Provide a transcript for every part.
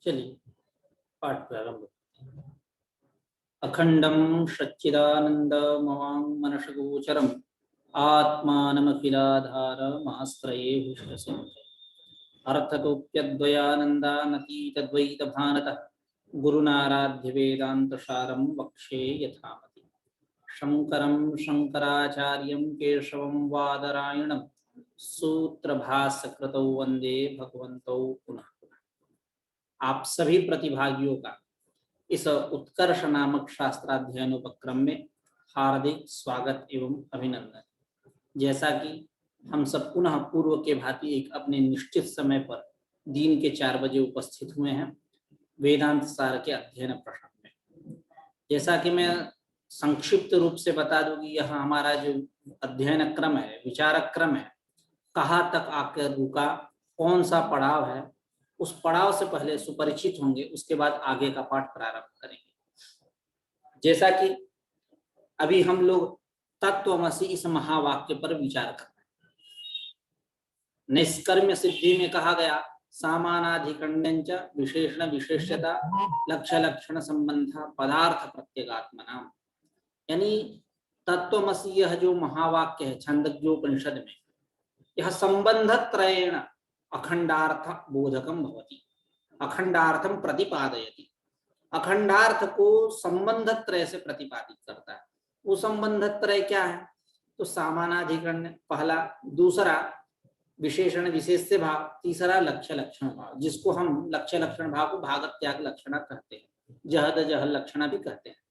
चलिए पाठ प्रारंभ। अखंडं सच्चिदानंदमवां मनसगोचरम् आत्मानमखिलाधारमाश्रये हुष्यसिन्धे अर्थतोऽप्यद्वयानन्दानतीतद्वैतभानतः गुरुनाराध्य वेदान्तसारं वक्ष्ये यथामति। शंकरं शंकराचार्यं केशवं वादरायणं सूत्रभाष्यकृतौ वंदे भगवन्तौ पुनः पुनः। आप सभी प्रतिभागियों का इस उत्कर्ष नामक शास्त्राध्ययन उपक्रम में हार्दिक स्वागत एवं अभिनंदन। जैसा कि हम सब पुनः पूर्व के भांति एक अपने निश्चित समय पर दिन के 4 बजे उपस्थित हुए हैं वेदांत सार के अध्ययन प्रश्न में। जैसा कि मैं संक्षिप्त रूप से बता दूं कि यह हमारा जो अध्ययन क्रम है, विचारक क्रम है, कहाँ तक आकर रुका, कौन सा पड़ाव है, उस पड़ाव से पहले सुपरिचित होंगे, उसके बाद आगे का पाठ प्रारंभ करेंगे। जैसा कि अभी हम लोग तत्वमसि इस महावाक्य पर विचार कर रहे हैं। निष्कर्म्य सिद्धि में कहा गया सामानाधिकरण्यंच विशेषण विशेष्यता लक्ष्य लक्षण संबंध पदार्थ प्रत्यगात्मना, यानी तत्वमसि यह जो महावाक्य है छांदोग्योपनिषद में, यह संबंध त्रयेण अखंडार्थ बोधकम भवति, अखंडार्थम प्रतिपादयति। अखंडार्थ को संबंध त्रय से प्रतिपादित करता है। वो संबंध त्रय क्या है? तो सामानाधिकरण पहला, दूसरा विशेषण विशेष्य भाव, तीसरा लक्ष्य लक्षण भाव, जिसको हम लक्ष्य लक्षण भाव को भाग त्याग लक्षण कहते हैं, जहद जहल लक्षण भी कहते हैं।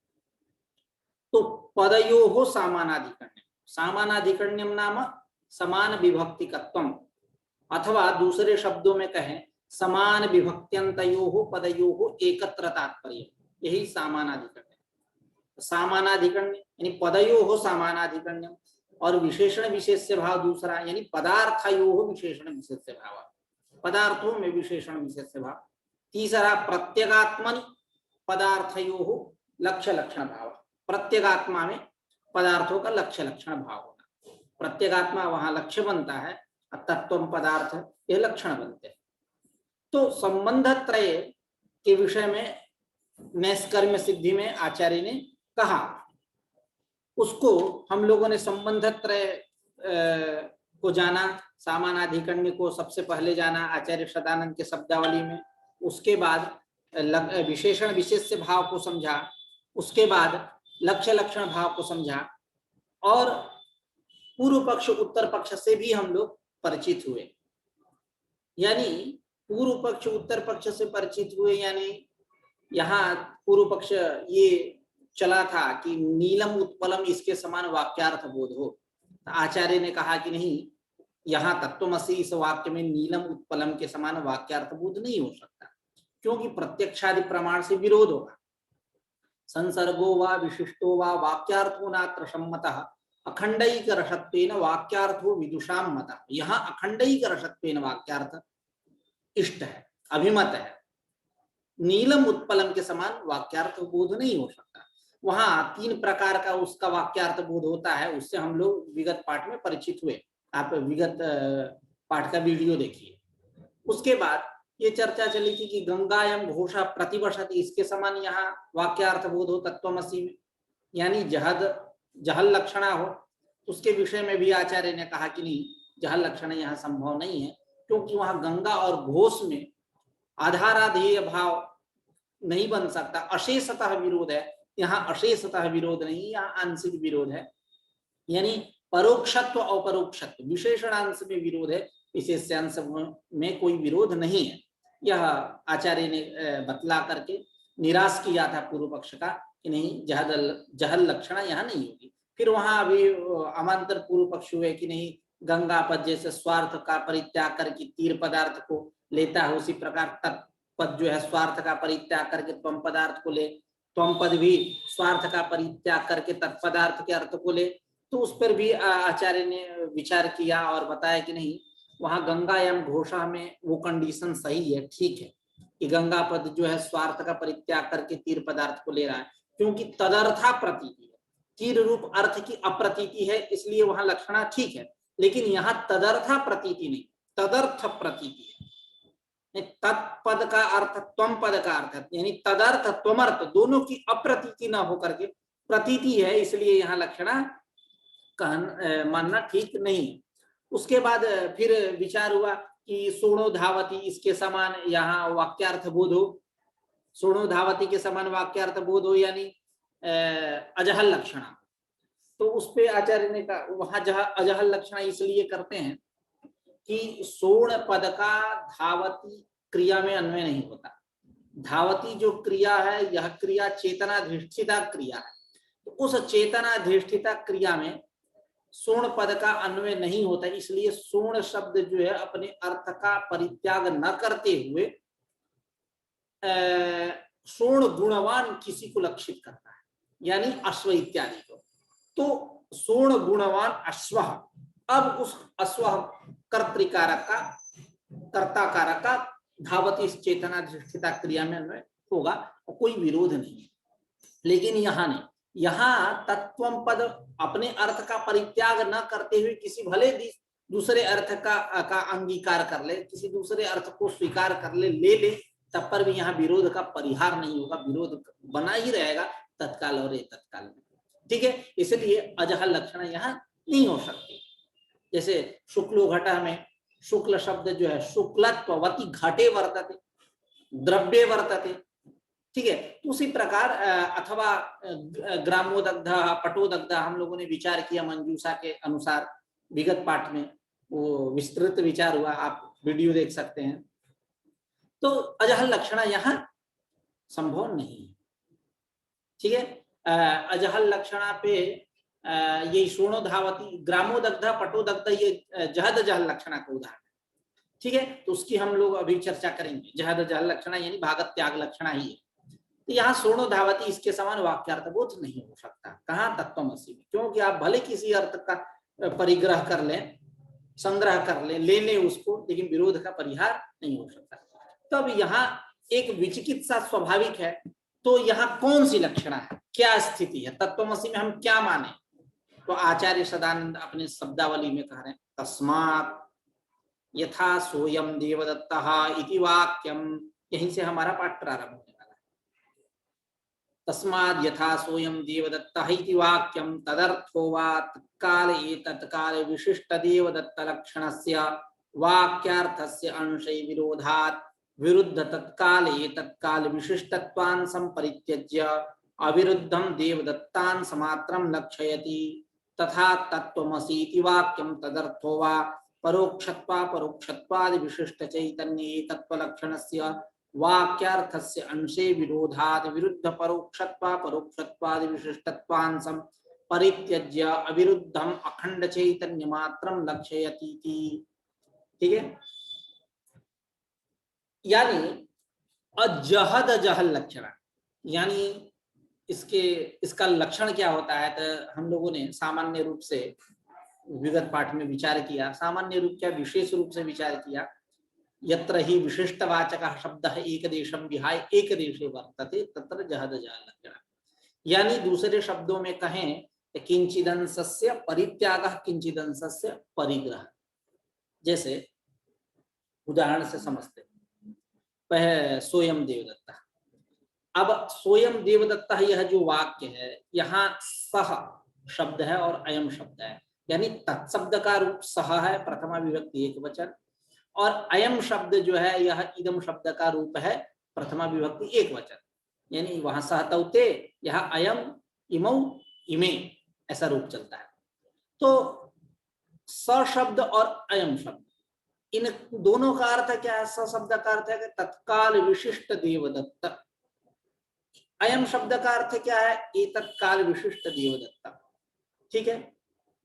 तो पदयोः सामानाधिकरण्यम, सामानाधिकरण्यम नाम समान विभक्तिकत्वम, अथवा दूसरे शब्दों में कहें समान विभक्त्यंतयोः पदयोः एकत्र तात्पर्य, यही सामानाधिकरण्य। सामानाधिकरण्य यानी पदयोः सामानाधिकरण्यम, और विशेषण विशेष्य भाव दूसरा, यानी पदार्थयोः विशेषण विशेष्य भाव, पदार्थों में विशेषण विशेष्य भाव। तीसरा प्रत्यगात्मनि पदार्थयोः लक्ष्य लक्षण भाव, प्रत्यगात्मा में पदार्थों का लक्ष्य लक्षण भाव होना। प्रत्यगात्मा वहां लक्ष्य बनता है, तत्व पदार्थ ये लक्षण बनते हैं। तो संबंध त्रय के विषय में नैष्कर्म्य सिद्धि में आचार्य ने कहा, उसको हम लोगों ने संबंध त्रय को जाना, सामानाधिकरण्य को सबसे पहले जाना आचार्य सदानंद के शब्दावली में, उसके बाद विशेषण विशेष्य भाव को समझा, उसके बाद लक्ष्य लक्षण भाव को समझा, और पूर्व पक्ष उत्तर पक्ष से भी हम लोग परिचित हुए। यानी पूर्व पक्ष उत्तर पक्ष से परिचित हुए, यानी यहाँ पूर्व पक्ष ये चला था कि नीलम उत्पलम इसके समान वाक्यार्थ बोध हो। आचार्य ने कहा कि नहीं, यहाँ तत्वमसि इस वाक्य में नीलम उत्पलम के समान वाक्यार्थ बोध नहीं हो सकता, क्योंकि प्रत्यक्षादि प्रमाण से विरोध होगा। संसर्गो वा विशिष्टो वा वाक्यार्थो नात्र सम्मतः अखंडैक रसत्वेन वाक्यार्थो विदुषाम मतः। यहाँ अखंडैक रसत्वेन वाक्यार्थ इष्ट है, अभिमत है। नीलम उत्पलम के समान वाक्यार्थ बोध नहीं हो सकता। वहां 3 प्रकार का उसका वाक्यार्थ बोध होता है, उससे हम लोग विगत पाठ में परिचित हुए। आप विगत पाठ का वीडियो देखिए। उसके बाद ये चर्चा चली थी कि गंगायम घोषा प्रतिवशति, इसके समान यहाँ वाक्यार्थ बोध हो तत्वमसि में, यानी जहद जहल लक्षणा हो। उसके विषय में भी आचार्य ने कहा कि नहीं, जहल लक्षण यहाँ संभव नहीं है, क्योंकि वहां गंगा और घोष में आधाराधेय भाव नहीं बन सकता, अशेषतः विरोध है। यहाँ अशेषतः विरोध नहीं, यहाँ आंशिक विरोध है, यानी परोक्षत्व अपरोक्षत्व, विशेषणांश में विरोध है, विशेषांश में कोई विरोध नहीं है। यह आचार्य ने बतला करके निराश किया था पूर्व पक्ष का कि नहीं, जहल लक्षणा यहाँ नहीं होगी। फिर वहां अभी अमांतर पूर्व पक्ष हुए कि नहीं, गंगा पद जैसे स्वार्थ का परित्याग करके तीर पदार्थ को लेता है, उसी प्रकार तत्पद जो है स्वार्थ का परित्याग करके त्वम पदार्थ को ले, त्वम पद भी स्वार्थ का परित्याग करके तत्पदार्थ के अर्थ को ले। तो उस पर भी आचार्य ने विचार किया और बताया कि नहीं, वहां गंगा एवं घोषा में वो कंडीशन सही है, ठीक है कि गंगा पद जो है स्वार्थ का परित्याग करके तीर पदार्थ को ले रहा है, क्योंकि तदर्था प्रतीति है, तीर रूप अर्थ की अप्रतीति है, इसलिए वहां लक्षणा ठीक है। लेकिन यहाँ तदर्था प्रतीति नहीं, तदर्थ प्रतीति है, तत्पद का अर्थ त्वम पद का अर्थ, यानी तदर्थ त्वमर्थ दोनों की अप्रतीति ना होकर के प्रतीति है, इसलिए यहाँ लक्षणा मानना ठीक नहीं। उसके बाद फिर विचार हुआ कि सोणो धावती इसके समान यहाँ वाक्यार्थ बोध हो, सोणो धावती के समान वाक्यार्थ बोध हो, यानी अजहल लक्षणा। तो उस पे आचार्य ने कहा वहां अजहल लक्षणा इसलिए करते हैं कि सोण पद का धावती क्रिया में अन्वय नहीं होता। धावती जो क्रिया है यह क्रिया चेतनाधिष्ठिता क्रिया है, तो उस चेतनाधिष्ठिता क्रिया में सोण पद का अन्वय नहीं होता, इसलिए सोण शब्द जो है अपने अर्थ का परित्याग न करते हुए सोण गुणवान किसी को लक्षित करता है, यानी अश्व इत्यादि को। तो सोण गुणवान अश्व, अब उस अश्व कर्तृकारक का कर्ता कारक का धावती चेतनाधिष्ठिता क्रिया में अन्वय होगा और कोई विरोध नहीं है। लेकिन यहाँ नहीं, यहाँ तत्वम पद अपने अर्थ का परित्याग न करते हुए किसी भले दूसरे अर्थ का अंगीकार कर ले, किसी दूसरे अर्थ को स्वीकार कर ले, ले तब पर भी यहाँ विरोध का परिहार नहीं होगा, विरोध बना ही रहेगा तत्काल और तत्काल में। ठीक है, इसलिए अजहल लक्षण यहाँ नहीं हो सकती। जैसे शुक्लो घटा में शुक्ल शब्द जो है शुक्लत्ववती घटे वर्तते, द्रव्ये वर्तते। ठीक है, तो उसी प्रकार अथवा ग्रामोदग्ध पटोदग्ध हम लोगों ने विचार किया मंजूषा के अनुसार, विगत पाठ में वो विस्तृत विचार हुआ, आप वीडियो देख सकते हैं। तो अजहल लक्षणा यहाँ संभव नहीं है। ठीक है, अजहल लक्षणा पे ये सोणो धावती ग्रामोदग्ध पटोदग्ध ये जहद जहल लक्षणा का उदाहरण है। ठीक है, तो उसकी हम लोग अभी चर्चा करेंगे। जहद जहल लक्षणा यानी भागत त्याग लक्षणा ही है। तो यहाँ सोणो धावती इसके समान वाक्यार्थ बोध नहीं हो सकता। कहाँ? तत्वमसि में, क्योंकि आप भले किसी अर्थ का परिग्रह कर लें, संग्रह कर लें, ले लें उसको, लेकिन विरोध का परिहार नहीं हो सकता। तब यहाँ एक विचिकित्सा स्वाभाविक है। तो यहाँ कौन सी लक्षणा है, क्या स्थिति है, तत्वमसि में हम क्या माने? तो आचार्य सदानंद अपने शब्दावली में कह रहे हैं तस्मात् यथा सोयम देवदत्तः इति वाक्यम। यहीं से हमारा पाठ प्रारंभ होने वाला है। तस्मात् यथा सोयम देवदत्तः इति वाक्यम तदर्थो वा तत्काल एतत्काल विशिष्ट देवदत्त लक्षणस्य वाक्यार्थस्य अंशै विरोधात् विरुद्ध तत्काल एतत्काल विशिष्टत्वान् संपरित्यज्य अविरुद्धं देवदत्तान् समात्रं लक्षयति। तथा तत्वमसि इति वाक्यं तदर्थो वा परोक्षत्वा परोक्षत्वादि विशिष्ट चैतन्ये तत्वलक्षणस्य वाक्यार्थस्य अंशे विरोधात् विरुद्ध परोक्षत्वा परोक्षत्वादि विशिष्टत्वान् संपरित्यज्य अविरुद्धं अखंड चैतन्य मात्रं लक्षयति। ठीक है, यानी अजहद जहल लक्षण, यानी इसका लक्षण क्या होता है? तो हम लोगों ने सामान्य रूप से विगत पाठ में विचार किया, सामान्य रूप क्या विशेष रूप से विचार किया। यत्र ही विशिष्टवाचकः शब्दः एकदेशं विहाय एकदेशे वर्तते तत्र जहद जहल लक्षण, यानी दूसरे शब्दों में कहें किंचिदंशस्य परित्यागः किंचिदंशस्य परिग्रह। जैसे उदाहरण से समझते हैं, सोयम देवदत्ता। अब सोयम देवदत्ता यह जो वाक्य है, यहाँ सह शब्द है और अयम शब्द है, यानी तत्शब्द का रूप सह है, प्रथमा विभक्ति एक वचन, और अयम शब्द जो है यह इदम शब्द का रूप है, प्रथमा विभक्ति एक वचन। यानी वहां सहतौते, यहाँ अयम इमौ इमे ऐसा रूप चलता है। तो स शब्द और अयम शब्द, इन दोनों का अर्थ क्या है? स शब्द का अर्थ है कि तत्काल विशिष्ट देवदत्त। अयम शब्द का अर्थ क्या है? एतत्काल विशिष्ट देवदत्त। ठीक है,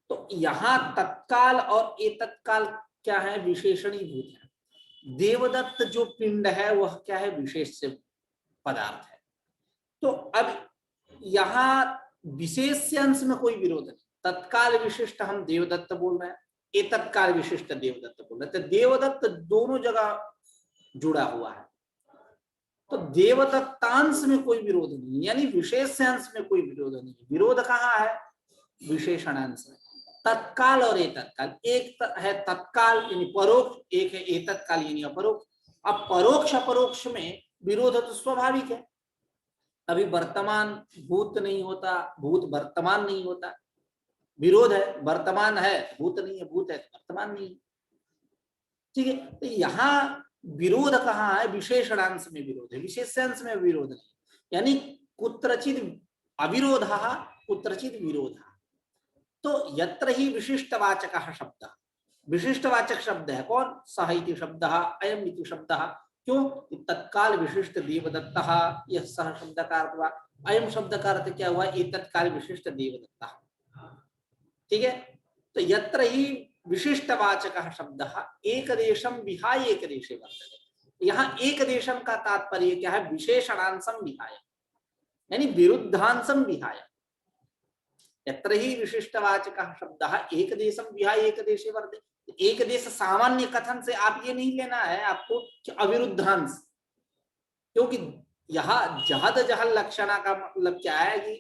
तो यहाँ तत्काल और एतत्काल क्या है? विशेषणीभूत है। देवदत्त जो पिंड है वह क्या है? विशेष से पदार्थ है। तो अब यहाँ विशेष अंश में कोई विरोध नहीं। तत्काल विशिष्ट हम देवदत्त बोल रहे हैं, एतत्काल विशिष्ट देवदत्त बोल रहे हैं, तो देवदत्त दोनों जगह जुड़ा हुआ है। तो देवदत्तांश में कोई विरोध नहीं, यानी विशेष अंश में कोई विरोध नहीं। विरोध कहाँ है? विशेषणांश में। तत्काल और एतत्काल, एक है तत्काल यानी परोक्ष, एक है एतत्काल यानी अपरोक्ष। अब परोक्ष अपरोक्ष में विरोध तो स्वाभाविक है। अभी वर्तमान भूत नहीं होता, भूत वर्तमान नहीं होता, विरोध है। वर्तमान है, भूत नहीं है, भूत है तो वर्तमान नहीं है। ठीक है, तो यहाँ विरोध कहाँ है? विशेषणांश में विरोध है, विशेषांश में विरोध नहीं। यानी कुत्रचित अविरोध, कुत्रचित विरोध। तो यत्र ही विशिष्टवाचक शब्द, विशिष्टवाचक शब्द है कौन? सह इति शब्द, अयम इति शब्द। क्यों? तत्काल विशिष्ट देवदत्त, यह सह शब्द का अर्थ हुआ। अयम शब्द का अर्थ क्या हुआ? ये तत्काल विशिष्ट देवदत्त। ठीक है, तो यत्र ही विशिष्टवाचक शब्द एक देशम विहाय एक देशे वर्तते। यहाँ एक देशम का तात्पर्य क्या है? विशेषणांशम विहाय, यानी विरुद्धांशम विहाय। यत्र ही विशिष्टवाचक शब्द एक देशम विहाय एक देशे वर्तते। एक देश सामान्य कथन से आप ये नहीं लेना है आपको कि अविरुद्धांश, क्योंकि यहाँ जहद जहल लक्षणा का मतलब क्या है कि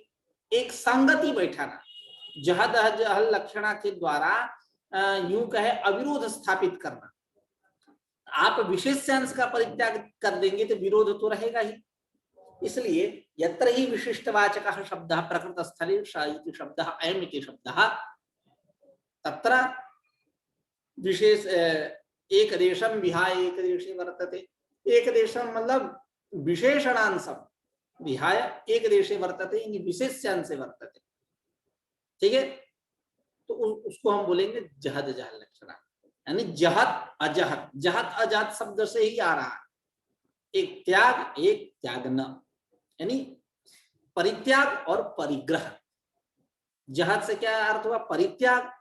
एक संगति बैठाना। जहद जहल लक्षणा के द्वारा यूं कहे अविरोध स्थापित करना। आप विशेषांश का परित्याग कर देंगे तो विरोध तो रहेगा ही। इसलिए यत्र ही विशिष्टवाचक शब्द प्रकृत स्थले स शब्द अयम इति शब्द तत्र विशेष एक देशम विहाय एक देशे वर्तते। एक देशम मतलब विशेषणांशम, विहाय एक देशे वर्तते, विशेष्यांशे वर्तते। ठीक है, तो उसको हम बोलेंगे जहद जहल लक्षणा, यानी जहत अजहत। जहत अजहत शब्द से ही आ रहा है, एक त्याग एक त्याग न, यानी परित्याग और परिग्रह। जहत से क्या अर्थ हुआ? परित्याग,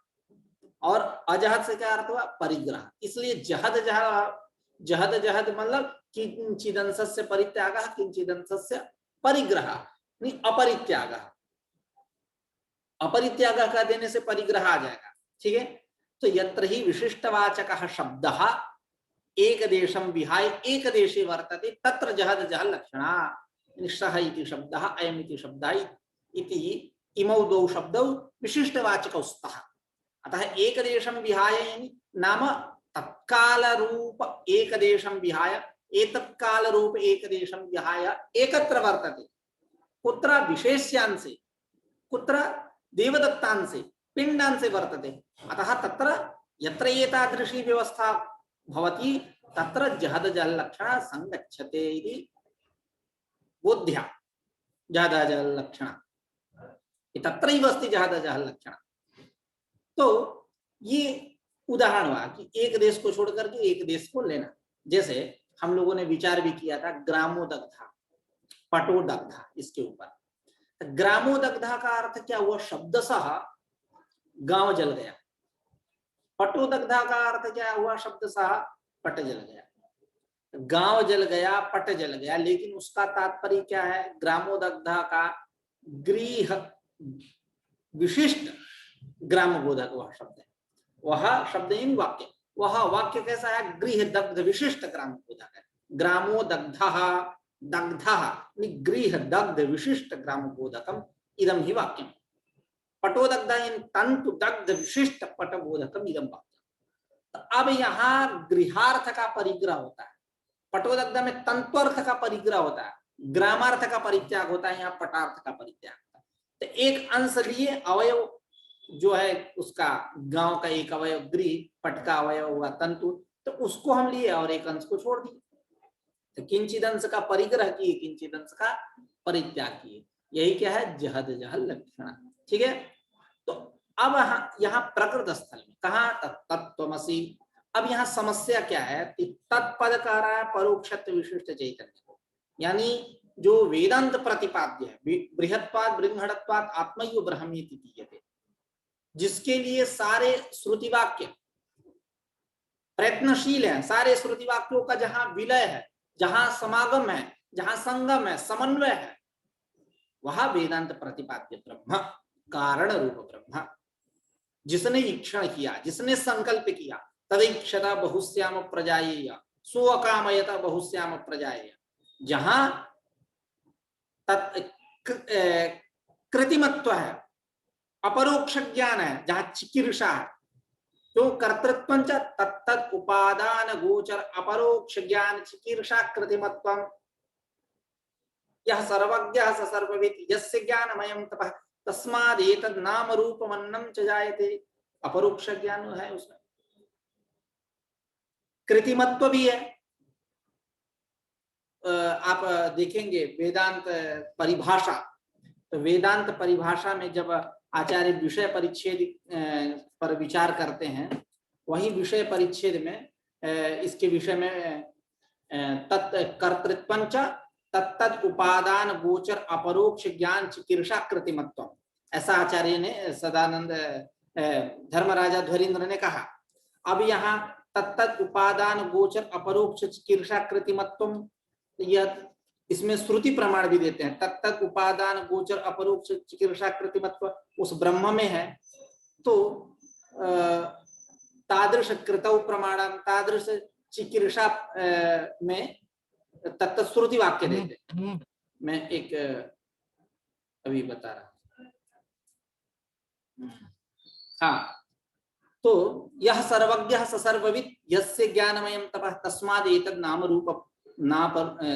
और अजहत से क्या अर्थ हुआ? परिग्रह। इसलिए जहद जहद, जहद जहद मतलब किंचिदंशस्य परित्यागः किंचिदंशस्य परिग्रह, नहीं अपरित्याग। अपरित्याग का देने से परिग्रह आ जाएगा। ठीक है, तो यत्र ही विशिष्टवाचक शब्द एक देशम विहाय एक देशे वर्तते तत्र जहद जहल लक्षणा, सह इति शब्द अयम इति शब्द इति इमौ द्वौ शब्दौ विशिष्टवाचकौ स्तः। अतः एक देशम विहाय नाम तत्काल रूप एक देशम विहाय, एतत्काल रूप एक देशम विहाय एकत्र वर्तते। कुत्र? विशेष्यांशे, कुत्र? देवदत्तांशे, पिंडांशे वर्तते। अतः तत्र यत्र एतादृशी व्यवस्था भवति तत्र जहद जहल लक्षणा संगच्छते इति बोध्या। जहद जहल लक्षणा तत्रैव अस्ति जहद जहल लक्षणा। तो ये उदाहरण हुआ कि एक देश को छोड़कर के एक देश को लेना। जैसे हम लोगों ने विचार भी किया था ग्रामोदग्धा पटोदग्धा, इसके ऊपर। ग्रामोदग्धा का अर्थ क्या हुआ? शब्दशः गांव जल गया। पटोदग्धा का अर्थ क्या हुआ? शब्दशः पट जल गया। गांव जल गया, पट जल गया, लेकिन उसका तात्पर्य क्या है? ग्रामोदग्धा का गृह विशिष्ट ग्रामोदक वह शब्द है, वह शब्द इन वाक्य, वह वाक्य कैसा है? गृह दग्ध विशिष्ट ग्रामोदक है। ग्रामोदग्धः दग्धः गृह दग्ध विशिष्ट ग्रामोदकम इदम ही वाक्यम। पटोदग्ध इन तंतु दग्ध विशिष्ट पटबोधकम इदम वाक्यम। तो अब यहाँ गृहार्थ का परिग्रह होता है, पटोदग्ध में तंत्वर्थ का परिग्रह होता है, ग्रामार्थ का परित्याग होता है, यहाँ पटार्थ का परित्याग होता है। तो एक अंश लिए अवयव जो है उसका गांव का एक अवयव गृह, पट का अवयव हुआ तंतु, तो उसको हम लिए और एक अंश को छोड़ दिए। तो किंचित अंश का परिग्रह किए, किंचित अंश का परित्याग किए। यही क्या है? जहद जहल लक्षणा। ठीक है, तो अब यहाँ प्रकृत स्थल में कहा? तत्त्वमसि। अब यहाँ समस्या क्या है? तत्पद कह रहा है परोक्षत्व विशिष्ट चैतन्य को, यानी जो वेदांत प्रतिपाद्य है, बृहत्वाद बृंहणत्वाद आत्मैव ब्रह्मेति दीयते, जिसके लिए सारे श्रुति वाक्य प्रयत्नशील है, सारे श्रुति वाक्यों का जहां विलय है, जहां समागम है, जहां संगम है, समन्वय है, वह वेदांत प्रतिपाद्य ब्रह्म, कारण रूप ब्रह्म। जिसने ईक्षण किया, जिसने संकल्प किया, तदैक्षता बहुश्याम प्रजायेय स्वकामयता बहुश्याम प्रजायेय, जहां कृतिमत्व है, अपरोक्ष ज्ञान है, जहां चिकीर्षा है, जो कर्तृत्वंच तत्तत् उपादान गोचर अपरोक्ष ज्ञान चिकीर्षा कृतिमत्वम यह सर्वज्ञः स सर्ववित् यस्य ज्ञानमयं तपः तस्माद् एतद् नाम रूपमन्नं च जायते। अपरोक्ष ज्ञान है उसमें, कृतिमत्व भी है। आप देखेंगे वेदांत परिभाषा, तो वेदांत परिभाषा में जब आचार्य विषय परिच्छेद पर विचार करते हैं, वही विषय परिच्छेद में इसके विषय में तत् कर्तृत्वंच तत्तद उपादान गोचर अपरोक्ष ज्ञान चिकीर्षा कृतिमत्व, ऐसा आचार्य ने सदानंद धर्मराजा ध्वरीन्द्र ने कहा। अब यहाँ तत्तद उपादान गोचर अपरोक्ष चिकीर्षा कृतिमत्व, यह इसमें श्रुति प्रमाण भी देते हैं। तत्तद उपादान गोचर अपरोक्ष चिकीर्षा कृतिमत्व उस ब्रह्म में है, तो तादृश कृतौ प्रमाणम तादृश चिकीर्षा में तत्त श्रुति वाक्य देते। मैं एक अभी बता रहा हूं। हाँ, तो यह सर्वज्ञः स सर्ववित् यस्य ज्ञानमयं तपः तस्माद् एतद् नाम रूप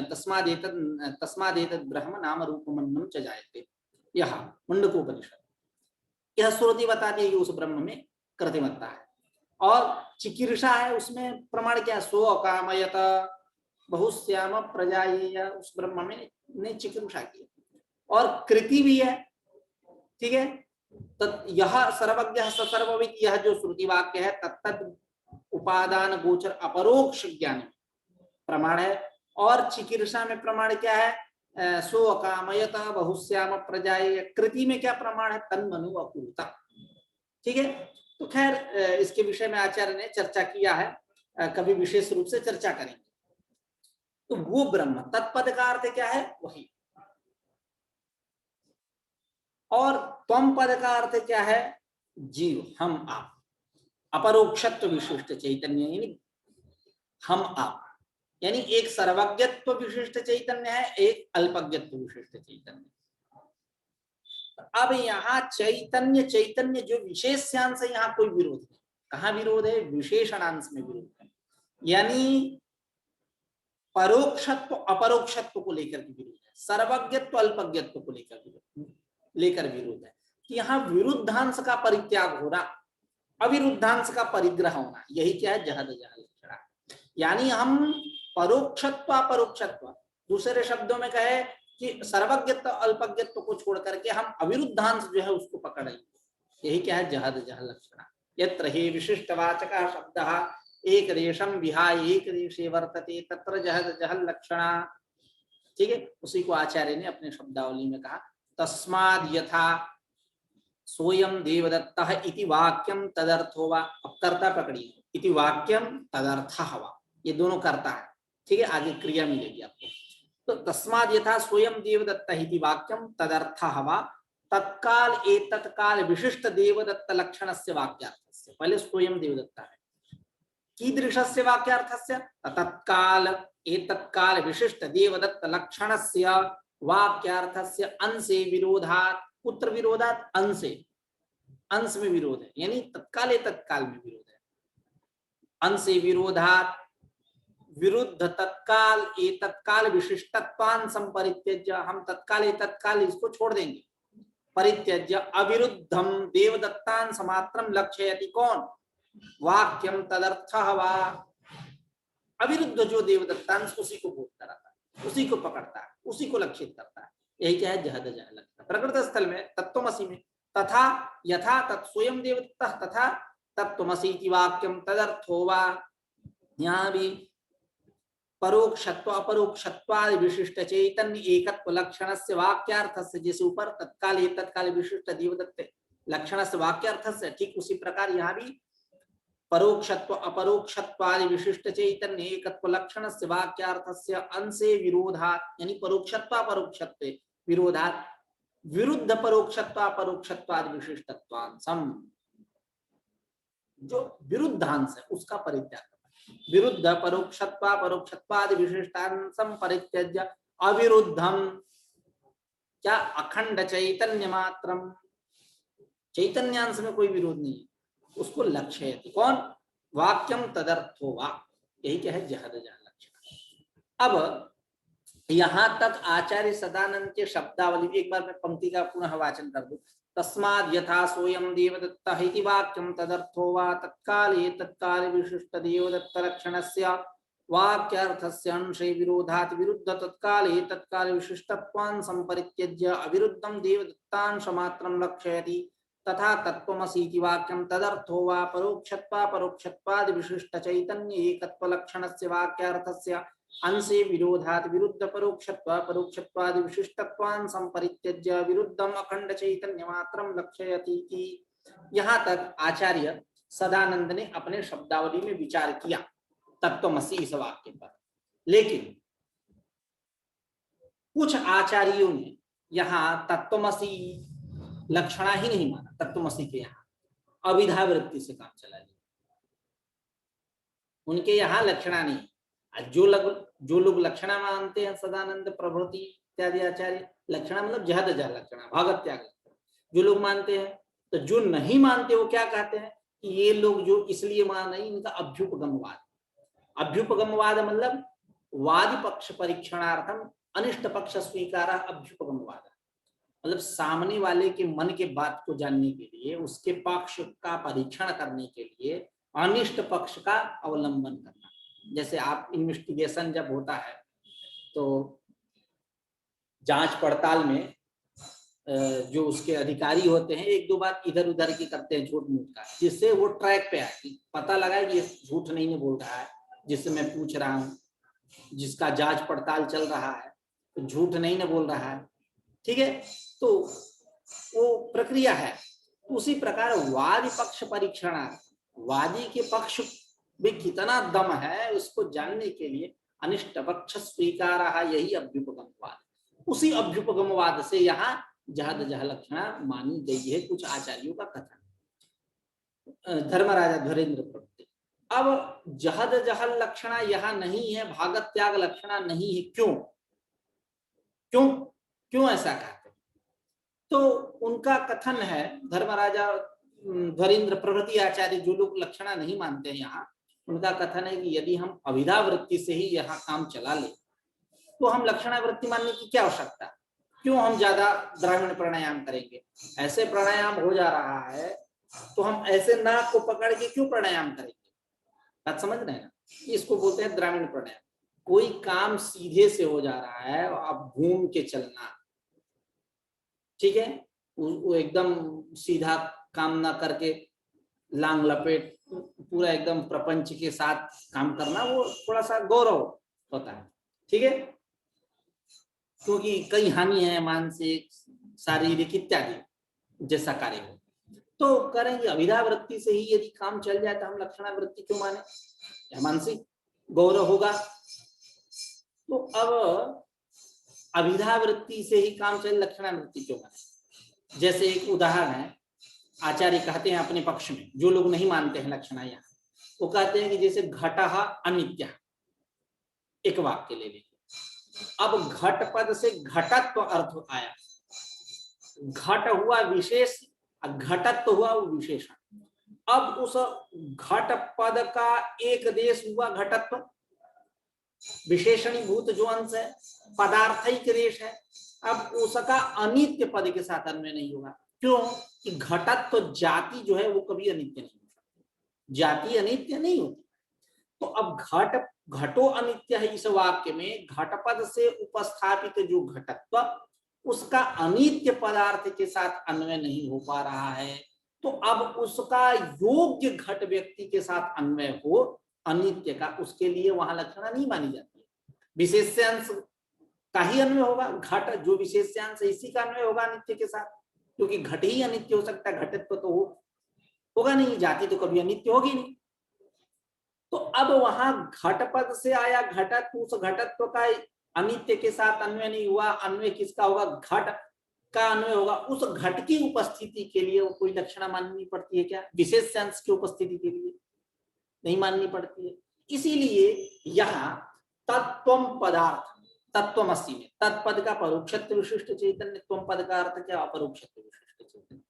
तस्माद् एतद् ब्रह्म नाम रूपमन्नं च जायते। यह मुंडकोपनिषद, यह श्रुति बताती है कि उस ब्रह्म में कृतिमत्ता है। और चिकीर्षा है, उसमें प्रमाण क्या? सो अकामयत बहुश्याम प्रजायेय, उस ब्रह्म में ने चिकीर्षा की। और कृति भी है, ठीक है। तो यह सर्वज्ञः स सर्ववित्, यह जो श्रुति वाक्य है तत्तद उपादान गोचर अपरोक्ष ज्ञान प्रमाण है। और चिकीर्षा में प्रमाण क्या है? सो अकामयत बहुश्याम प्रजायेय, कृति में क्या प्रमाण है? तन्मनु अकुरुता, ठीक है। तो खैर इसके विषय में आचार्य ने चर्चा किया है, कभी विशेष रूप से चर्चा करेंगे। तो वो ब्रह्म तत्पद का अर्थ क्या है? वही। और त्वम पद का अर्थ क्या है? जीव, हम आप, अपरोक्षत्व विशिष्ट चैतन्य, यानी हम आप, यानी एक सर्वज्ञत्व विशिष्ट चैतन्य है, एक अल्पज्ञत्व विशिष्ट चैतन्य। अब यहाँ चैतन्य चैतन्य जो विशेष्यांश है, यहाँ कोई विरोध नहीं। कहाँ विरोध है? विशेषणांश में विरोध है, यानी परोक्षत्व अपरोक्षत्व को लेकर के विरोध है, सर्वज्ञत्व अल्पज्ञत्व को लेकर विरोध है। कि यहाँ विरुद्धांश का परित्याग होना, अविरुद्धांश का परिग्रह होना, यही क्या है? जहद जहल लक्षणा। यानी हम परोक्षत्व अपरोक्षत्व, दूसरे शब्दों में कहे कि सर्वज्ञत्व अल्पज्ञत्व को छोड़ करके हम अविरुद्धांश जो है उसको पकड़ेंगे, यही क्या है? जहद जहल लक्षणा। यत्र हि विशिष्टवाचकः शब्दः एक देशम विहाय एक देशे वर्तते तत्र जहद जहल लक्षणा, ठीक है। उसी को आचार्य ने अपने शब्दावली में कहा, तस्माद् यथा सोयम देवदत्तः इति वाक्यम तदर्थो वा। अब कर्ता पकड़िए, इति वाक्यम तदर्थः वा, ये दोनों कर्ता है, ठीक है। आगे क्रिया मिलेगी आपको। तो तस्माद् यथा सोयम देवदत्तः इति वाक्यम तदर्थः वा तत्काल एतत्काल विशिष्ट देवदत्त लक्षणस्य वाक्यार्थस्य, पहले स्वयं देवदत्ता है, कीदृशस्य वाक्यार्थस्य? तत्काल एतत्काल विशिष्ट देवदत्त लक्षणस्य वाक्यार्थस्य अंशे विरोधात्। कुत्र विरोधात्? अंशे, अंश में विरोध है, यानी तत्काल तत्काल में विरोध है। अंशे विरोधात् विरुद्ध तत्काल एतत्काल विशिष्टत्वान् संपरित्यज्य, हम तत्काल एतत्काल इसको छोड़ देंगे, परित्यज्य अविरुद्धम देवदत्तान् समात्रम लक्ष्ययति। कौन? वाक्यम तदर्थः वा। अविरुद्ध जो देवदत्तांश, उसी को बोलता रहता है, उसी को पकड़ता है, उसी को लक्षित करता है, यही क्या है? जहद जहल लक्षणा। प्रकृत स्थल में तत्त्वमसि में तथा यथा तत्स्वयं देवदत्तः तथा तत्त्वमसि इति वाक्यम तदर्थो वा, यहाँ भी परोक्षत्व अपरोक्षत्वादि विशिष्ट चैतन्य एकत्व लक्षणस्य वाक्यार्थस्य, जैसे ऊपर तत्काल तत्काल विशिष्ट देवदत्त लक्षणस्य वाक्यार्थस्य, ठीक उसी प्रकार यहाँ भी परोक्षत्व अपरोक्षत्वादि विशिष्ट चैतन्य एकत्व लक्षणस्य वाक्यार्थस्य अंशे विरोधात्, यानी परोक्षत्व अपरोक्षत्व विरोधात् विरुद्ध परोक्षत्व अपरोक्षत्वादि विशिष्टत्वांशम, जो विरुद्धांश है उसका परित्याग, विरुद्ध परोक्षत्व परोक्षत्वादि विशिष्टांशम परित्यज्य अविरुद्धम, क्या? अखंड चैतन्य मात्रम, चैतन्यांश में कोई विरोध नहीं है, उसको लक्षयति। कौन? वाक्यम तदर्थो वा, यही क्या है, जहद जह लक्षण। अब यहां तक आचार्य सदानंद के शब्दावली, एक बार मैं पंक्ति का पुनः वाचन कर दूं। तस्माद् यथा सोयम देवदत्तः इति वाक्यम तदर्थो वा तत्काले तत्काले विशिष्ट देवदत्त लक्षणस्य वाक्यार्थस्य अंशे विरोधात् विरुद्ध तत्काले तत्काले विशिष्टत्वान् संपरित्यज्य अविरुद्धं देवदत्तांश मात्रं लक्षयति। तथा तत्त्वमसि इति वाक्यं तदर्थो वा परोक्षत्वादि विशिष्ट चैतन्य एकत्व लक्षणस्य वाक्यार्थस्य अंशे विरोधात् विरुद्ध परोक्षत्वादि विशिष्टत्वान् संपरित्यज्य विरुद्धम अखंड चैतन्य मात्रम लक्षयति। यहाँ तक आचार्य सदानंद ने अपने शब्दावली में विचार किया तत्त्वमसि इस वाक्य पर, लेकिन कुछ आचार्यों ने यहाँ तत्त्वमसि लक्षणा ही नहीं माना। तत्त्वमसि के यहाँ अविधावृत्ति से काम चला लिया, उनके यहाँ लक्षणा नहीं। जो लोग लक्षणा मानते हैं, सदानंद प्रभृति इत्यादि आचार्य, लक्षणा मतलब जहद जह लक्षणा, भागत त्याग लक्षणा जो लोग मानते हैं। तो जो नहीं मानते वो क्या कहते हैं कि ये लोग जो इसलिए मान नहीं, इनका अभ्युपगमवाद। अभ्युपगमवाद मतलब वादी पक्ष परीक्षणार्थम अनिष्ट पक्ष स्वीकार अभ्युपगमवाद, मतलब सामने वाले के मन के बात को जानने के लिए, उसके पक्ष का परीक्षण करने के लिए अनिष्ट पक्ष का अवलंबन करना। जैसे आप इन्वेस्टिगेशन जब होता है तो जांच पड़ताल में जो उसके अधिकारी होते हैं एक दो बार इधर उधर की करते हैं झूठ मूठ का, जिससे वो ट्रैक पे आए, पता लगा कि ये झूठ नहीं बोल रहा है, जिससे मैं पूछ रहा हूँ, जिसका जांच पड़ताल चल रहा है, तो झूठ नहीं न बोल रहा है। ठीक है, तो वो प्रक्रिया है। उसी प्रकार वादी पक्ष परीक्षण, वादी के पक्ष में कितना दम है उसको जानने के लिए अनिष्ट पक्ष स्वीकार, यही अभ्युपगमवाद। उसी अभ्युपगमवाद से यहाँ जहद जह लक्षणा मानी गई है कुछ आचार्यों का कथन। धर्मराजा धुरेंद्र प्रभृति। अब जहद जह लक्षणा यहाँ नहीं है, भागत त्याग लक्षणा नहीं है, क्यों क्यों क्यों ऐसा कहते हैं? तो उनका कथन है, धर्मराजा धुरेंद्र प्रभृति आचार्य जो लोग लक्षणा नहीं मानते हैं यहाँ, उनका कथन है कि यदि हम अविधावृत्ति से ही यहाँ काम चला ले तो हम लक्षणावृत्ति मानने की क्या आवश्यकता, क्यों हम ज्यादा द्राविण प्राणायाम करेंगे? ऐसे प्राणायाम हो जा रहा है तो हम ऐसे नाक को पकड़ के क्यों प्राणायाम करेंगे? बात समझ रहे हैं ना? इसको बोलते हैं द्राविण प्राणायाम। कोई काम सीधे से हो जा रहा है, आप घूम के चलना, ठीक है, वो एकदम सीधा काम ना करके लांग लपेट पूरा एकदम प्रपंच के साथ काम करना, वो थोड़ा सा गौरव होता है। ठीक है, क्योंकि कई हानि है मानसिक शारीरिक इत्यादि जैसा कार्य हो, तो करेंगे अविधावृत्ति से ही यदि काम चल जाए तो हम लक्षणावृत्ति क्यों माने? या मानसिक गौरव होगा। तो अब अविधावृत्ति से ही काम चले, लक्षणावृत्ति क्यों माने? जैसे एक उदाहरण है, आचार्य कहते हैं अपने पक्ष में, जो लोग नहीं मानते हैं लक्षणा, यहाँ वो कहते हैं कि जैसे घटः अनित्य, एक वाक्य ले लीजिए। अब घट पद से घटत्व अर्थ आया, घट हुआ विशेष, घटत्व हुआ विशेषण। अब उस घट पद का एक देश हुआ घटत्व, विशेषणीभूत जो अंश है पदार्थिक रेश है। अब उसका अनित्य पद के साथ अन्वय नहीं होगा, क्यों कि घटत्व तो जाति जो है वो कभी अनित्य नहीं हो सकती, जाति अनित्य नहीं होती। तो अब घटो अनित्य है, इस वाक्य में घटपद से उपस्थापित जो घटत्व उसका अनित्य पदार्थ के साथ अन्वय नहीं हो पा रहा है, तो अब उसका योग्य घट व्यक्ति के साथ अन्वय हो अनित्य का, उसके लिए वहां लक्षणा नहीं मानी जाती है। विशेष्यांश का ही अन्वय होगा, घट जो विशेष्यांश है इसी का अन्वय होगा अनित्य के साथ, क्योंकि घट ही अनित्य हो सकता है, घटत्व तो होगा नहीं, जाति तो कभी अनित्य होगी नहीं। तो अब वहां घटपद से आया घटत्व, उस घटत्व का अनित्य के साथ अन्वय नहीं हुआ, अन्वय किसका होगा? घट का अन्वय होगा। उस घट की उपस्थिति के लिए वो कोई लक्षणा माननी पड़ती है क्या? विशेष्यांश की उपस्थिति के लिए नहीं माननी पड़ती है। इसीलिए यहाँ तत्त्वम पदार्थ, तत्त्वमसि में तत्पद का परोक्षत्व विशिष्ट चैतन्य, त्वम पद का अर्थ क्या? अपरोक्षत्व विशिष्ट चैतन्य।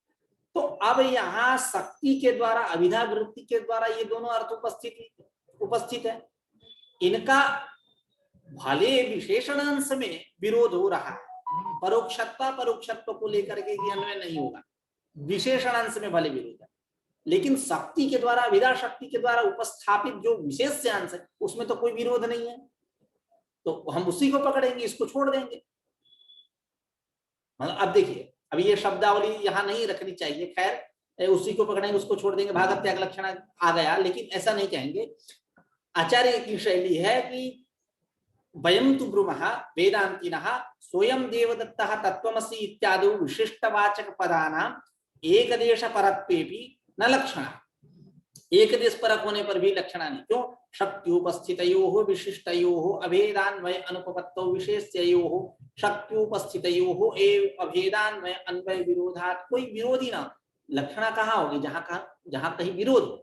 तो अब यहाँ शक्ति के द्वारा, अभिधा वृत्ति के द्वारा ये दोनों अर्थ उपस्थित है। इनका भले विशेषण अंश में विरोध हो रहा है, परोक्षत्व को लेकर के अन्वय नहीं होगा, विशेषण अंश में भले विरोध है, लेकिन शक्ति के द्वारा, अभिधा शक्ति के द्वारा उपस्थापित जो विशेष अंश है उसमें तो कोई विरोध नहीं है, तो हम उसी को पकड़ेंगे, इसको छोड़ देंगे। मतलब अब देखिए, अभी ये शब्दावली यहाँ नहीं रखनी चाहिए, खैर उसी को पकड़ेंगे उसको छोड़ देंगे, भागत त्याग लक्षण आ गया, लेकिन ऐसा नहीं कहेंगे। आचार्य की शैली है कि वयं तु ब्रूमः वेदान्तिनः स्वयं देवदत्तः तत्त्वमसि इत्यादि विशिष्टवाचक पदानां एकदेश परत्वेपि न लक्षण। एक देश परक होने पर भी लक्षणा नहीं, क्यों? शक्त्युपस्थितयोः विशिष्टयोः अभेदान्वय अनुपपत्तौ विशेष्ययोः शक्त्युपस्थितयोः एव अभेदान्वय अन्वय विरोधात् कोई विरोधी ना, लक्षणा कहाँ होगी? जहां कहीं विरोध हो,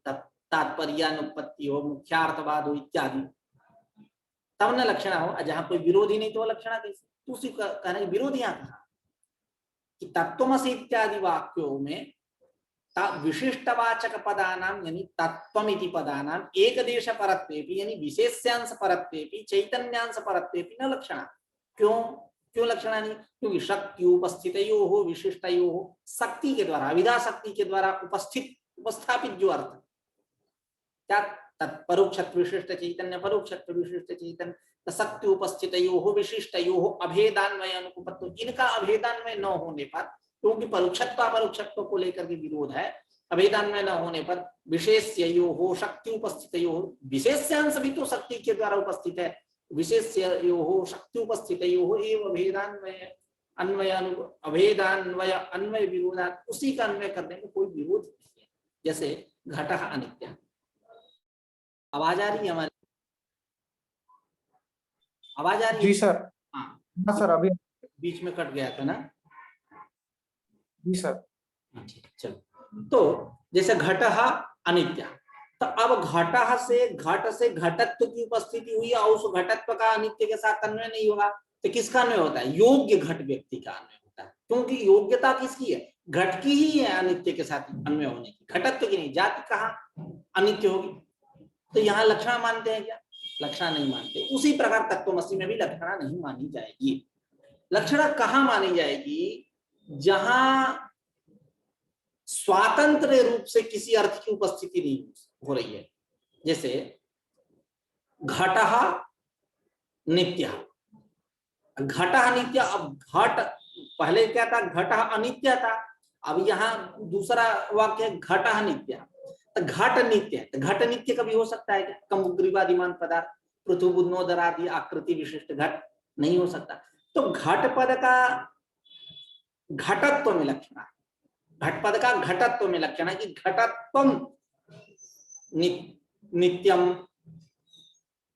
तब तात्पर्यानुपत्ति हो, मुख्यार्थवाद हो इत्यादि, तब न लक्षणा हो। जहां कोई विरोधी नहीं तो लक्षणा कैसे? दूसरी कहने विरोधी यहाँ कहा कि तत्त्वमसि इत्यादि वाक्यों में विशिष्टवाचक पदानाम यानी तत्त्वमिति पदानाम एकदेश परत्वेपि यानी विशेष्यांश परत्वेपि चैतन्यांश परत्वेपि न लक्षणा। क्यों लक्षणा नहीं? क्योंकि शक्त्युपस्थितयोः विशिष्टयोः, शक्ति के द्वारा, अभिधा शक्ति के द्वारा उपस्थापित जो अर्थ, क्या तत्परोक्षत्व विशिष्ट चैतन्य, परोक्षत्व विशिष्ट चैतन्य, शक्त्युपस्थितयोः विशिष्टयोः अभेदान्वय अनुपपत्तो, इनका अभेदान्वय न होने पर, क्योंकि परोक्षत्व अपरोक्षत्व को लेकर के विरोध है, अभेदान्वय न होने पर विशेष्ययोः शक्ति उपस्थितयोः, विशेष्यांश भी तो शक्ति के द्वारा उपस्थित है, विशेष्ययोः शक्ति उपस्थितयोः एवं अभेदान्वय अभेदान्वय अन्वय विरोधात्, उसी का अन्वय करने में कोई विरोध नहीं है। जैसे घटः अनित्य, आवाज आ रही है हमारी? आवाज आ रही है? जी सर। हाँ सर, अभी बीच में कट गया था ना? जी सर। चलो, तो जैसे घटः अनित्य, तो अब घटः से घट से घटत्व की उपस्थिति हुई और उस घटत्व का अनित्य के साथ अन्वय नहीं होगा, तो किसका अन्वय होता है? योग्य घट व्यक्ति का अन्वय होता है, क्योंकि योग्यता किसकी है? घट की ही है अनित्य के साथ अन्वय होने की, घटत्व की नहीं। जाति कहाँ अनित्य होगी? तो यहाँ लक्षणा मानते हैं क्या? लक्षणा नहीं मानते। उसी प्रकार तत्त्वमसि में भी लक्षणा नहीं मानी जाएगी। लक्षणा कहाँ मानी जाएगी? जहां स्वातंत्र रूप से किसी अर्थ की उपस्थिति नहीं हो रही है। जैसे घटः नित्य, घटः नित्य, अब घट पहले क्या था? घटः अनित्य था, अब यहाँ दूसरा वाक्य घटः नित्य, तो घट नित्य है, तो घट नित्य कभी हो सकता है क्या? कमुग्रीवादिमान पदार्थ, पृथु बुद्धोदर आदि आकृति विशिष्ट घट नहीं हो सकता। तो घट पद का घटत्व में लक्षण है, घट पद का घटत्व में लक्षण है कि घटत्वम नित्यम,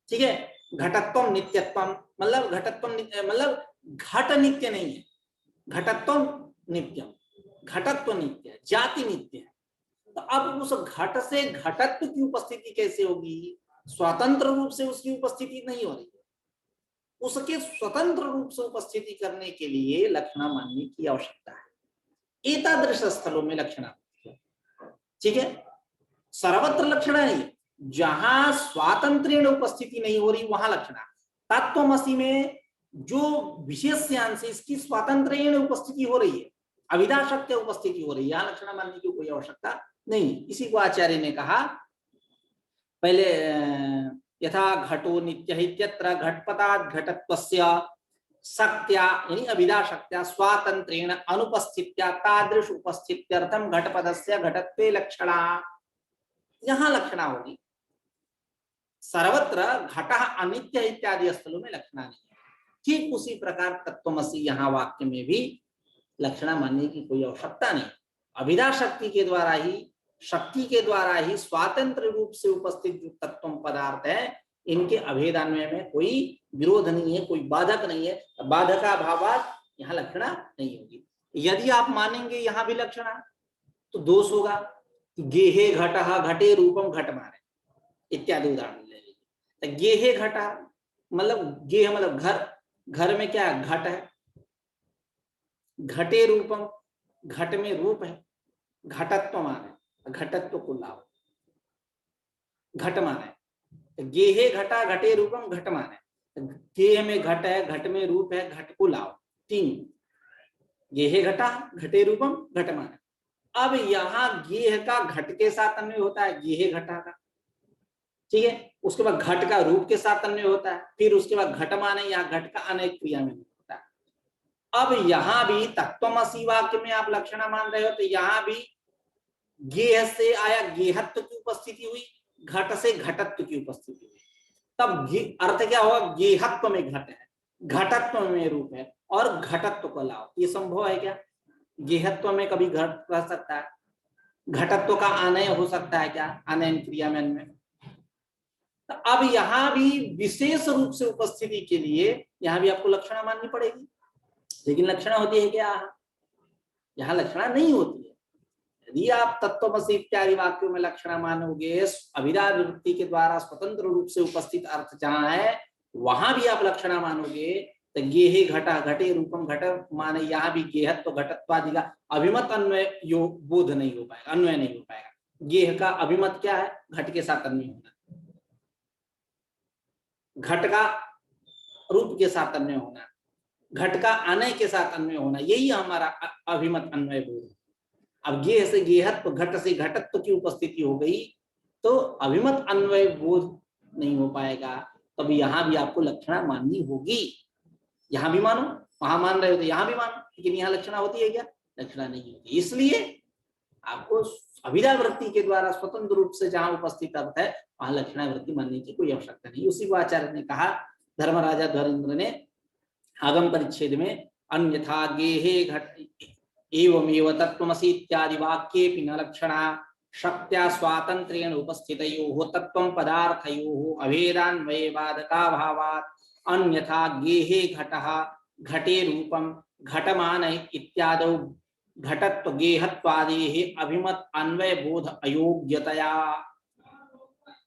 ठीक है? घटत्वम नित्यत्वम मतलब घटत्वम मतलब घट नित्य नहीं है, घटत्वम नित्यम, घटत्व नित्य है, जाति नित्य है। तो अब उस घट से घटत्व की उपस्थिति कैसे होगी? स्वतंत्र रूप से उसकी उपस्थिति नहीं हो रही है, उसके स्वतंत्र रूप से उपस्थिति करने के लिए लक्षणा मानने की आवश्यकता है। एतादृश स्थलों में लक्षणा, ठीक है? सर्वत्र लक्षणा नहीं, जहां स्वातंत्र्य उपस्थिति नहीं हो रही वहां लक्षणा। तत्त्वमसि में जो विशेष्यांश इसकी स्वातंत्र्य उपस्थिति हो रही है, अभिधा शक्ति उपस्थिति हो रही है, यहाँ लक्षणा मानने की कोई आवश्यकता नहीं। इसी को आचार्य ने कहा पहले, यथा घटो नित्य इत्यत्र घटपतात् घटत्वस्य शक्त्या यानी अभिधा शक्त्या स्वातंत्रेण अनुपस्थित्या तादृश उपस्थित्यर्थम घटपदस्य घटत्वे लक्षणा, यहाँ लक्षणा होगी। सर्वत्र घटः अनित्य इत्यादि स्थलों में लक्षणा नहीं है। ठीक उसी प्रकार तत्त्वमसि यहाँ वाक्य में भी लक्षणा मानने की कोई आवश्यकता नहीं। अभिधा शक्ति के द्वारा ही, शक्ति के द्वारा ही स्वतंत्र रूप से उपस्थित जो तत्व पदार्थ है, इनके अभेदान्वय में कोई विरोध नहीं है, कोई बाधक नहीं है। बाधका भावात यहाँ लक्षणा नहीं होगी। यदि आप मानेंगे यहाँ भी लक्षणा, तो दोष होगा। गेहे घटः घटे रूपम घटमाने इत्यादि उदाहरण ले लीजिए। गेहे घटः मतलब गेह मतलब घर, घर में क्या घट है, घटे रूपम घट में रूप है, घटत्व माने, घटत्व को लाओ, घट माने, गेहे घटा घटे रूपम घट माने, गेह में घट है, घट में रूप है, घट को लाओ, तीन, गेहे घटा घटे रूपम घट माने। अब यहाँ गेह का घट के साथ अन्वय होता है, गेहे घटा का, ठीक है। उसके बाद घट का रूप के साथ अन्वय होता है, फिर उसके बाद घट माने या घट का अनेक क्रिया में होता है। अब यहाँ भी तत्वमसि वाक्य में आप लक्षणा मान रहे हो, तो यहाँ भी गेह से आया, गेहत्व की उपस्थिति हुई, घट से घटत्व की उपस्थिति हुई, तब अर्थ क्या होगा, गेहत्व में घट है, घटत्व में रूप है, और घटत्व को लाओ। ये संभव है क्या? गेहत्व में कभी घट रह सकता है, घटत्व का आनय हो सकता है क्या, आनयन क्रिया में अन्वय। तो अब यहां भी विशेष रूप से उपस्थिति के लिए यहां भी आपको लक्षणा माननी पड़ेगी, लेकिन लक्षणा होती है क्या? यहाँ लक्षणा नहीं होती है। यदि आप तत्वमसि इत्यादि वाक्यों में लक्षणा मानोगे, अभिधा विभक्ति के द्वारा स्वतंत्र रूप से उपस्थित अर्थ जहां है वहां भी आप लक्षणा मानोगे, तो गेहे घटा घटे रूपम घट माने, यहाँ भी गेहत्व घटत्वादि का अभिमत अन्वय बोध नहीं हो पाएगा, अन्वय नहीं हो पाएगा। गेह का अभिमत क्या है? घट के साथ अन्वय होना, घट का रूप के साथ अन्वय होना, घट का आनय के साथ अन्वय होना, यही हमारा अभिमत अन्वय बोध है। अब गेह से गेहत्व, घट से घटत्व की उपस्थिति हो गई, तो अभिमत अन्वय बोध नहीं हो पाएगा। तब यहाँ भी आपको लक्षणा माननी होगी। यहाँ भी मानो, वहां मान रहे हो तो यहाँ भी मानो, लेकिन यहाँ लक्षणा होती है क्या? लक्षणा नहीं होती। इसलिए आपको अभिधा वृत्ति के द्वारा स्वतंत्र रूप से जहां उपस्थित अर्थ है वहां लक्षणा वृत्ति मानने की कोई आवश्यकता नहीं। उसी को आचार्य ने कहा, धर्मराजा ध्वरेंद्र ने आगम परिच्छेद में, अन्यथा गेहे घट एवमेव तत्त्वमसि इत्यादि वाक्येऽपि न लक्षणा शक्त्या स्वातंत्र्येण उपस्थितयोः तत्त्वं पदार्थयोः अभेदान्वये बाधकाभावात्, अन्यथा गेहे घटः घटे रूपं घटमान इत्यादौ घटत्व गेहत्वादेः अभिमत अन्वय बोध अयोग्यतया,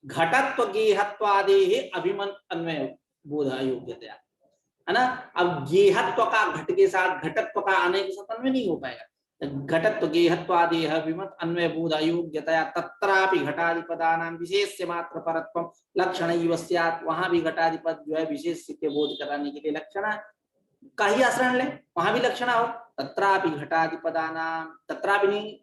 घटत्व गेहत्वादेः अभिमत अन्वय बोध अयोग्यतया, है ना। अब गेहत्व का घट के साथ, घटत्व का आने के साथ अन्वय नहीं हो पाएगा। घटत्व गेहत्वादेह विमत अन्वय बोध अयोग्यतया तत्रापि घटादिपदानां विशेष्य मात्र परत्वं लक्षणैव स्यात्, वहां भी घटादिपद जो है विशेष के बोध कराने के लिए लक्षण का ही आश्रय ले, वहां भी लक्षण हो। तत्रापि घटादिपदानां, तत्रापि नहीं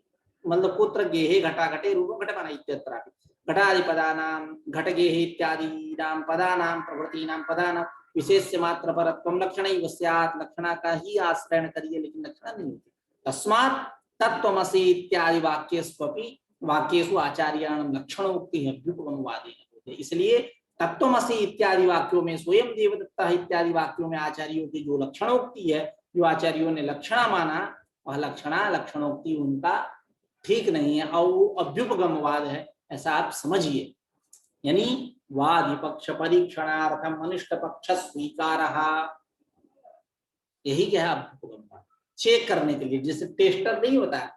मतलब पुत्र गेहे घटा घटे रूपं घटमाना इत्यत्रापि घटादिपदानां घट गेहे इत्यादीनां पदानां प्रवृत्तीनां पदानां विशेष्य मात्र परत्वं लक्षणैव स्यात्, लक्षणा का ही आश्रय करिए, लेकिन लक्षणा नहीं होती। तस्मात् तत्त्वमसि इत्यादि वाक्येष्वपि वाक्येषु आचार्याणां लक्षणोक्ति है व्युपगमवादेन, इसलिए तत्त्वमसि इत्यादि वाक्यों में, स्वयं देवदत्तः इत्यादि वाक्यों में आचार्यों की जो लक्षणोक्ति है, जो आचार्यों ने लक्षणा माना, वह लक्षणा लक्षणोक्ति उनका ठीक नहीं है और वो अभ्युपगमवाद है, ऐसा आप समझिए। यानी वाद विपक्ष परीक्षणार्थम अनिष्ट पक्ष स्वीकारः, यही क्या है अभ्युपगमवाद, चेक करने के लिए। जैसे टेस्टर नहीं होता है,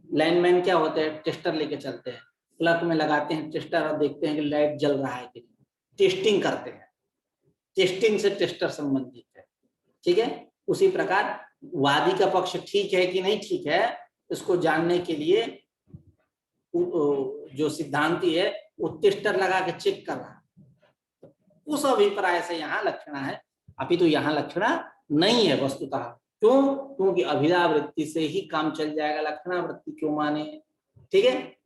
लाइनमैन क्या होते हैं, टेस्टर लेके चलते हैं, प्लग में लगाते हैं टेस्टर और देखते हैं कि लाइट जल रहा है कि नहीं, टेस्टिंग करते हैं। टेस्टिंग से टेस्टर संबंधित है, ठीक है। उसी प्रकार वादी का पक्ष ठीक है कि नहीं ठीक है, इसको जानने के लिए जो सिद्धांती है वो टेस्टर लगा के चेक कर रहा है, उस अभिप्राय से यहाँ लक्षणा है। अभी तो यहाँ लक्षणा नहीं है वस्तुतः। क्यों? क्योंकि अभिधा वृत्ति से ही काम चल जाएगा, लक्षणा वृत्ति क्यों माने, ठीक है।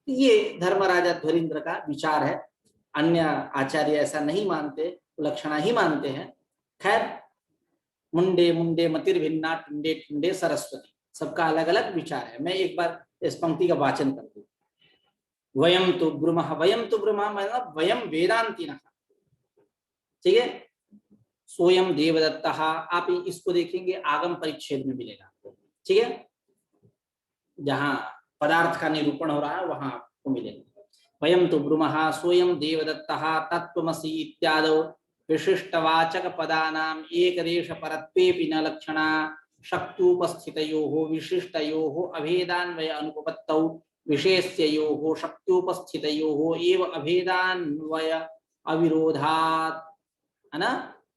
ये धर्मराजा ध्वरेंद्र का विचार है, अन्य आचार्य ऐसा नहीं मानते, लक्षणा ही मानते हैं। खैर, मुंडे मुंडे मतिर्भिन्ना टुंडे टुंडे सरस्वती, सबका अलग अलग विचार है। मैं एक बार इस पंक्ति का वाचन कर दूं। वयम तो ब्रह्म, वयम तो ब्रह्म मतलब वयम वेदांतिनः, ठीक है। स्वयं देवदत्तः, आप इसको देखेंगे आगम परिच्छेद में मिलेगा आपको, ठीक है, जहां पदार्थ का निरूपण हो रहा है वहां आपको मिलेगा। वयम तो ब्रह्म स्वयं देवदत्तः तत्त्वमसि इत्यादौ विशिष्टवाचक पदानां एकदेश परत्वेपि न लक्षणा शक्त्युपस्थितयोः विशिष्टयोः अभेदान्वय अनुपपत्तौ विशेष्ययोः शक्त्युपस्थितयोः एव अभेदान्वय अविरोधात्, है ना।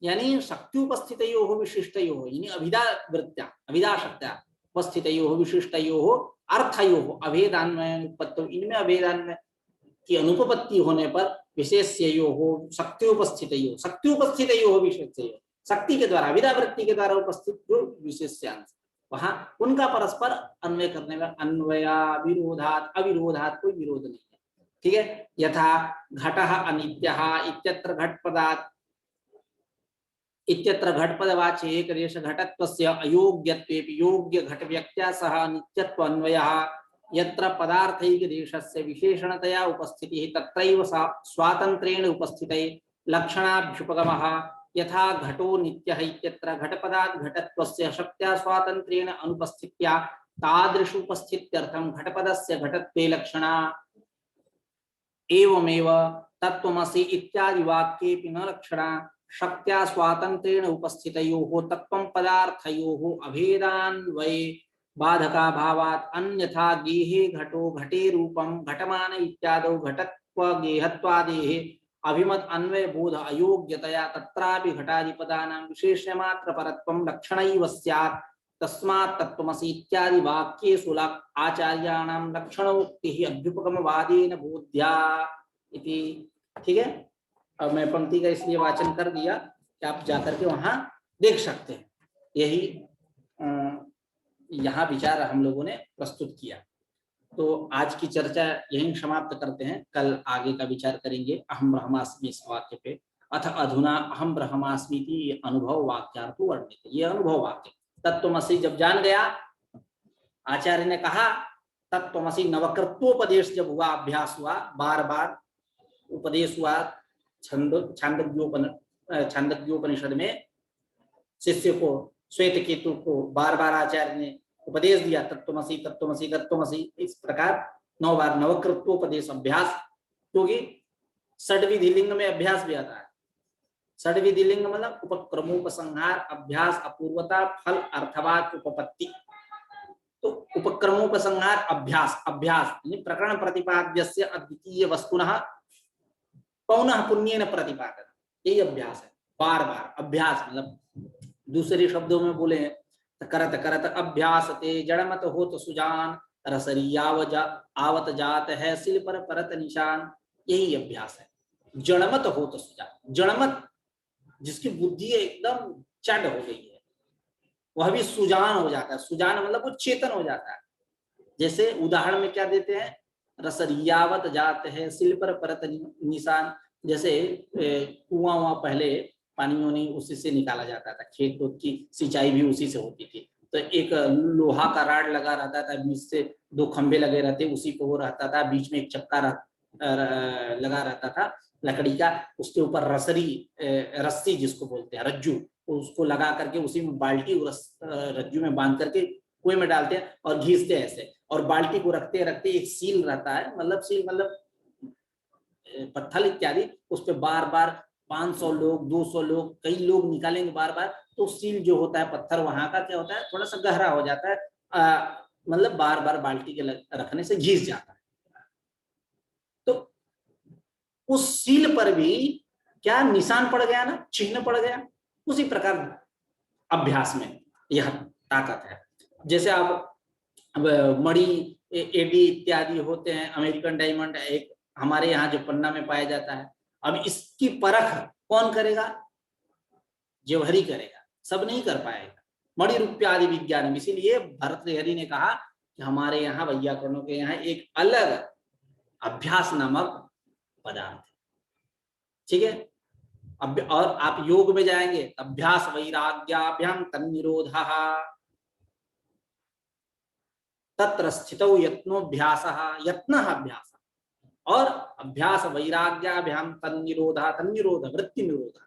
यानी शक्त्युपस्थितयोः विशिष्टयोः, यानी अभिधा वृत्त्या, अभिधा शक्त्या, उपस्थितयोः विशिष्टयोः अर्थयोः अभेदान्वयन उत्पत्तौ, इनमें अभेदान्वय की अनुपपत्ति होने पर विशेष्ययोः शक्त्योपस्थितयोः, शक्त्योपस्थितयोः विशेष्ययोः, शक्ति के द्वारा विदावृत्ति के द्वारा उपस्थित जो विशेष्यांश, वहां उनका परस्पर अन्वय करने में अन्वया विरोधात अविरोधात कोई विरोध नहीं है। ठीक है। यथा घटः अनित्यः इत्यत्र घटपदात् इत्यत्र घटपदवाच्ये एकदेश घटत्वस्य अयोग्यत्वेपि योग्य घटव्यक्त्या सह अनित्यत्व अन्वयः यत्र पदार्थैकदेशस्य विशेषणतया उपस्थितिः तत्रैव स्वातन्त्र्येण उपस्थिते लक्षणाभ्युपगमः यथा घटो नित्यः इत्यत्र घटपदात् घटत्वस्य शक्त्या स्वातन्त्र्येण अनुपस्थित्या तादृश उपस्थित्यर्थं घटपदस्य घटत्वे लक्षणा एवमेव तत्त्वमसि इत्यादि वाक्येऽपि न लक्षणा शक्त्या स्वातन्त्र्येण उपस्थितयोः तत्त्वं पदार्थयोः अभेदान्वये बाधका भावात् अन्यथा गेहे घटो घटे रूपं घटमान इत्यादौ घटत्व गेहत्वादेः अभिमत अन्वय बोध अयोग्यतया तत्रापि घटादिपदानां विशेष्यमात्र परत्वं लक्षणैव स्यात् तस्मात् तत्त्वमसि इत्यादि वाक्येषु आचार्याणां लक्षणोक्तिः अभ्युपगमवादेन बोध्या इति। ठीक है। अब मैं पंक्ति का इसलिए वाचन कर दिया कि आप जाकर के वहां देख सकते हैं। यही यहाँ विचार हम लोगों ने प्रस्तुत किया। तो आज की चर्चा यहीं समाप्त करते हैं, कल आगे का विचार करेंगे अहम ब्रह्मास्मि इस वाक्य पे। अथ अधुना अहम ब्रह्मास्मि की अनुभव वाक्यार्थ वर्णित, ये अनुभव वाक्य तत्त्वमसि जब जान गया, आचार्य ने कहा तत्त्वमसि नवकृत्वोपदेश जब हुआ, अभ्यास हुआ, बार बार उपदेश हुआ, छांदोग्योपनिषद में शिष्य को श्वेत केतु को बार बार आचार्य ने उपदेश दिया तत्त्वमसि तत्त्वमसि तत्त्वमसि, इस प्रकार 9 बार नवकृत्वोपदेश अभ्यास, क्योंकि षड्विधि लिंग में अभ्यास भी आता है। षड्विधि लिंग मतलब उपक्रमोपसंहार, अभ्यास, अपूर्वता, फल, अर्थवाद, उपपत्ति। तो उपक्रमोपसंहार अभ्यास, अभ्यास प्रकरण प्रतिपाद्यस्य अद्वितीय वस्तुनः पौनः पुण्येन प्रतिपादन, यही अभ्यास है। बार बार अभ्यास मतलब दूसरे शब्दों में बोले करत करत अभ्यास ते जड़मत होत सुजान रसरी आवत जात है सिल पर परत निशान, यही अभ्यास है। जड़मत होत सुजान, जड़मत जिसकी बुद्धि एकदम चढ़ हो गई है वह भी सुजान हो जाता है। सुजान मतलब वो चेतन हो जाता है। जैसे उदाहरण में क्या देते हैं, रसरियावत जात है सिल पर परत निशान, जैसे कुआं वहां पहले पानी वानी उसी से निकाला जाता था, खेत की सिंचाई भी उसी से होती थी। तो एक लोहा का राड लगा रहता था, बीच से 2 खंभे लगे रहते, उसी पे वो रहता था, बीच में एक चक्का लगा रहता था लकड़ी का, उसके ऊपर रस्सी जिसको बोलते हैं रज्जू, उसको लगा करके उसी में बाल्टी रज्जू में बांध करके कुएं में डालते हैं और घींचते हैं ऐसे, और बाल्टी को रखते रखते एक सील रहता है, मतलब सील मतलब पत्थर इत्यादि, उस पर बार बार 500 लोग 200 लोग कई लोग निकालेंगे बार बार, तो सील जो होता है पत्थर वहां का क्या होता है, थोड़ा सा गहरा हो जाता है, मतलब बार बार बाल्टी के रखने से घिस जाता है। तो उस सील पर भी क्या निशान पड़ गया ना, चिन्ह पड़ गया। उसी प्रकार अभ्यास में यह ताकत है। जैसे आप मणि एडी इत्यादि होते हैं, अमेरिकन डायमंड एक हमारे यहाँ जो पन्ना में पाया जाता है, अब इसकी परख कौन करेगा, जौहरी करेगा, सब नहीं कर पाएगा। मणि रूप्यादि विज्ञान, इसीलिए भर्तृहरि ने कहा कि हमारे यहाँ वैयाकरणों के यहाँ एक अलग अभ्यास नामक पदार्थ है। ठीक है। और आप योग में जाएंगे, अभ्यास वैराग्याभ्याम तन्निरोधः तत्र स्थितौ यत्नोभ्यासः यत्नः अभ्यास, और अभ्यास वैराग्याभ्याम तन्निरोधः, तन्निरोध वृत्ति निरोध।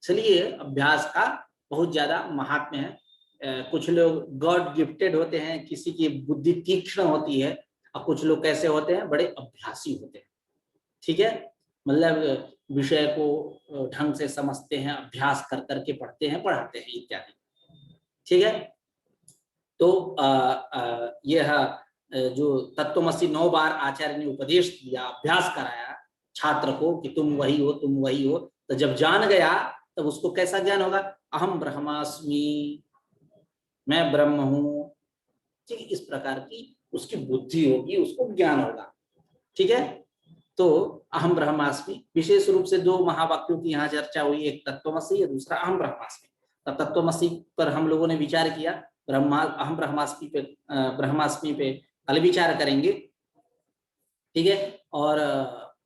इसलिए अभ्यास का बहुत ज्यादा महात्म्य है। कुछ लोग गॉड गिफ्टेड होते हैं, किसी की बुद्धि तीक्ष्ण होती है, और कुछ लोग कैसे होते हैं, बड़े अभ्यासी होते हैं। ठीक है। मतलब विषय को ढंग से समझते हैं, अभ्यास कर करके पढ़ते हैं, पढ़ाते हैं इत्यादि। ठीक है। तो यह जो तत्त्वमसि 9 बार आचार्य ने उपदेश दिया, अभ्यास कराया छात्र को कि तुम वही हो, तुम वही हो, तो जब जान गया तब उसको कैसा ज्ञान होगा, अहम ब्रह्मास्मि, मैं ब्रह्म हूं, ठीक, इस प्रकार की उसकी बुद्धि होगी, उसको ज्ञान होगा। ठीक है, तो अहम ब्रह्मास्मि, विशेष रूप से दो महावाक्यों की यहाँ चर्चा हुई, एक तत्त्वमसि है, दूसरा अहम ब्रह्मास्मि। तो तत्त्वमसि पर हम लोगों ने विचार किया, अहम ब्रह्मास्मि पे ब्रह्मास्मि पे कल विचार करेंगे। ठीक है, और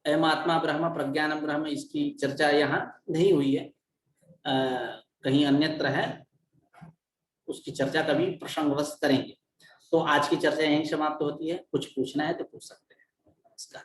अयम आत्मा ब्रह्म प्रज्ञानम ब्रह्म, इसकी चर्चा यहाँ नहीं हुई है, कहीं अन्यत्र है, उसकी चर्चा कभी प्रसंगवश करेंगे। तो आज की चर्चा यहीं समाप्त होती है। कुछ पूछना है तो पूछ सकते हैं। नमस्कार।